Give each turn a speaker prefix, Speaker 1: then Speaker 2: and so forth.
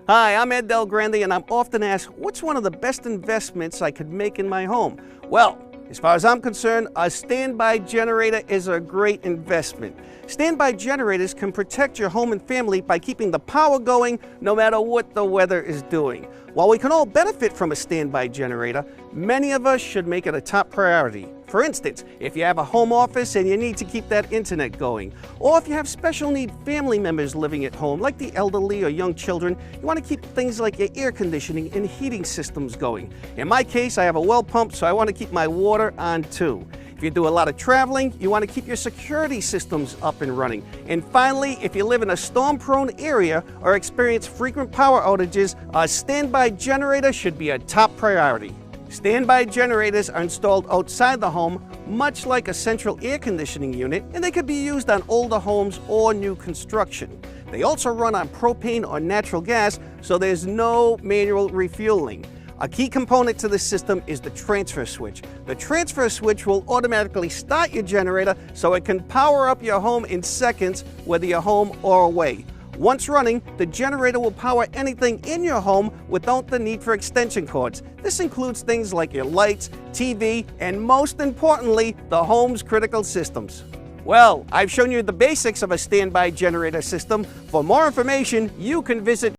Speaker 1: Hi, I'm Ed Del Grande, and I'm often asked, what's one of the best investments I could make in my home? Well, as far as I'm concerned, a standby generator is a great investment. Standby generators can protect your home and family by keeping the power going no matter what the weather is doing. While we can all benefit from a standby generator, many of us should make it a top priority. For instance, if you have a home office and you need to keep that internet going, or if you have special need family members living at home, like the elderly or young children, you want to keep things like your air conditioning and heating systems going. In my case, I have a well pump, so I want to keep my water on too. If you do a lot of traveling, you want to keep your security systems up and running. And finally, if you live in a storm-prone area or experience frequent power outages, a standby generator should be a top priority. Standby generators are installed outside the home, much like a central air conditioning unit, and they could be used on older homes or new construction. They also run on propane or natural gas, so there's no manual refueling. A key component to the system is the transfer switch. The transfer switch will automatically start your generator so it can power up your home in seconds, whether you're home or away. Once running, the generator will power anything in your home without the need for extension cords. This includes things like your lights, TV, and most importantly, the home's critical systems. Well, I've shown you the basics of a standby generator system. For more information, you can visit